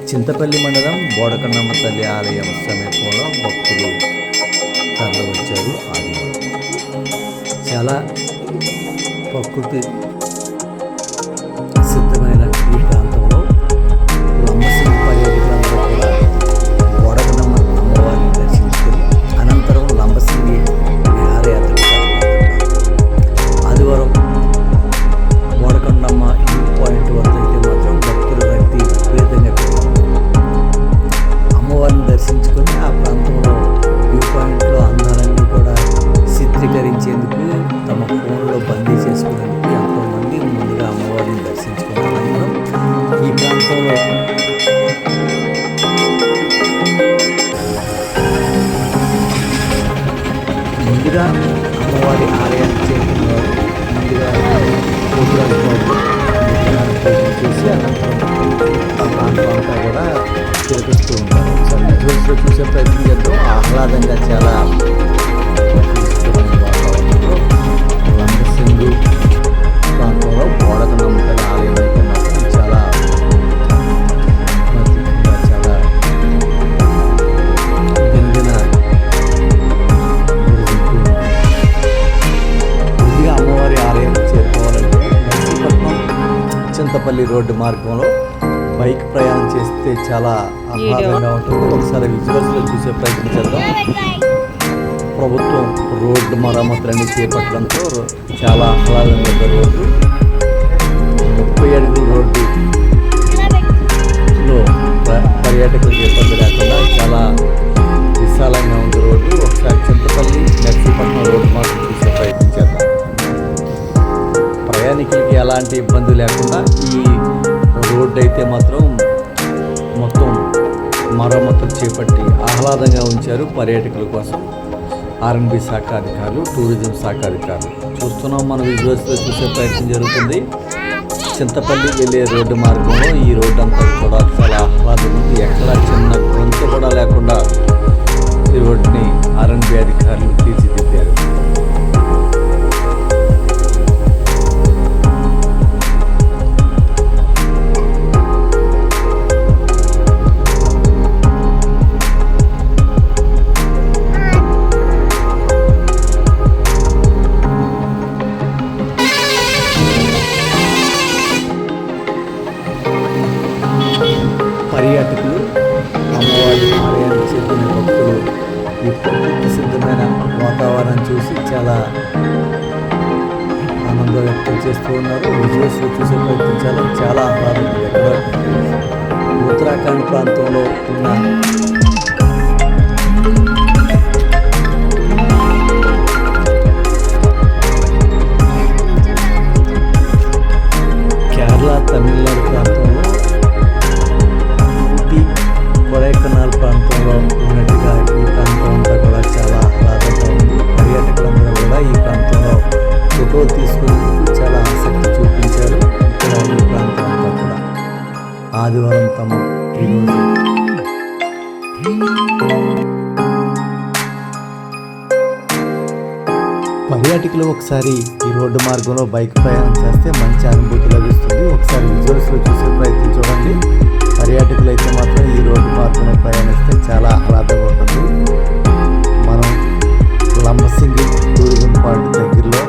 చింతపల్లి మండలం బోడకన్నమ్మ తల్లి ఆలయం సమీపంలో భక్తులు తరలివచ్చారు. ఆదివారం చాలా ప్రకృతి సిద్ధమైన ఈ ప్రాంతంలో లంబసింగి పర్యాటకులందరూ కూడా బోడకన్నమ్మ అమ్మవారిని దర్శించుకొని అనంతరం లంబసింగి విహారయాత్ర ఆదివారం బోడకన్నమ్మ వ్యూ పాయింట్ వద్ద అయితే మాత్రం భక్తుల రద్దీ విపరీతంగా అమ్మవారిని దర్శించుకొని ఆ ప్రాంతంలో వ్యూ పాయింట్లో అందాలన్నీ కూడా చిత్రీకరించేందుకు తమ ఫోన్లో బందీ చేసుకునేందుకు ఎంతోమంది ముందుగా అమ్మవారిని దర్శించుకున్న అనంతరం ఈ ప్రాంతంలో ముందుగా అమ్మవారి ఆలయాన్ని చేరుకున్నవారు ముందుగా చేసి అనంతరం ఆ ప్రాంతం అంతా కూడా తిరిగిస్తూ ఉంటారు. ఒకసారి విజువల్స్లో చూసే ప్రయత్నం చేద్దాం. ఆహ్లాదంగా చాలా వాతావరణంలో లంబసింగి ప్రాంతంలో బోడకన్నమ్మ తల్లి ఆలయం అయితే మాత్రం చాలా చాలా దినదిన ముందుగా అమ్మవారి ఆలయం చేరుకోవాలంటే నర్సీపట్నం చింతపల్లి రోడ్డు మార్గంలో బైక్ ప్రయాణం చేస్తే చాలా ఆహ్లాదంగా ఉంటుంది. ఒకసారి విజువల్స్లో చూసే ప్రయత్నం చేద్దాం. ప్రభుత్వం రోడ్డు మరమ్మతులన్నీ చేపట్టడంతో చాలా ఆహ్లాదంగా ఉంది రోడ్డు. 30 అడుగుల రోడ్డులో పర్యాటకులకు ఇబ్బంది లేకుండా చాలా విశాలంగా ఉంది రోడ్డు. ఒకసారి చింతపల్లి నర్సీపట్నం రోడ్డు మార్గం చూసే ప్రయత్నం చేద్దాం. ప్రయాణికులకి ఎలాంటి ఇబ్బంది లేకుండా ఈ రోడ్డు అయితే మాత్రం మొత్తం మరమ్మతులు చేపట్టి ఆహ్లాదంగా ఉంచారు పర్యాటకుల కోసం. ఆర్ఎన్బి శాఖ అధికారులు, టూరిజం శాఖ అధికారులు చూస్తున్నాం. మన విజువల్స్లో చూసే ప్రయత్నం జరుగుతుంది. చింతపల్లి వెళ్ళే రోడ్డు మార్గంలో ఈ రోడ్డు అంతా కూడా చాలా ఆహ్లాదంగా ఉంది. ఎక్కడ చిన్న గొంతు కూడా లేకుండా ఈ రోడ్డుని ఆర్ఎన్బి అధికారులు తీర్చిదిద్దారు. పర్యాటకులు అమ్మవారి ఆలయానికి చేరుకునే భక్తులు ఈ ప్రకృతి సిద్ధమైన వాతావరణం చూసి చాలా ఆనందం వ్యక్తం చేస్తూ ఉన్నారు. విజువల్స్లో చూసే ప్రయత్నించాలి. చాలా ఆహ్లాదం. ఎక్కడ ఉత్తరాఖండ్ ప్రాంతంలో ఉన్న కేరళ, తమిళనాడు ప్రాంతంలో కొడైకెనాల్ ప్రాంతంలో ఉన్నట్టుగా ఈ ప్రాంతం అంతా కూడా చాలా ఆహ్లాదంగా ఉంది. పర్యాటకులందరూ కూడా ఈ ప్రాంతంలో ఫోటోలు తీసుకునేందుకు చాలా ఆసక్తి చూపించారు. ఇక్కడ ఈ ప్రాంతం అంతా కూడా ఆదివారం తమ ఈరోజు పర్యాటకులు ఒకసారి ఈ రోడ్డు మార్గంలో బైక్ ప్రయాణం చేస్తే మంచి అనుభూతి లభిస్తుంది. ఒకసారి విజువల్స్లో చూసే ప్రయత్నం చూడండి. పర్యాటకులు అయితే మాత్రం ఈ రోడ్డు మార్గంలో ప్రయాణిస్తే చాలా ఆహ్లాదంగా ఉంటుంది. మనం లంబసింగి టూరిజం పాయింట్ దగ్గరలో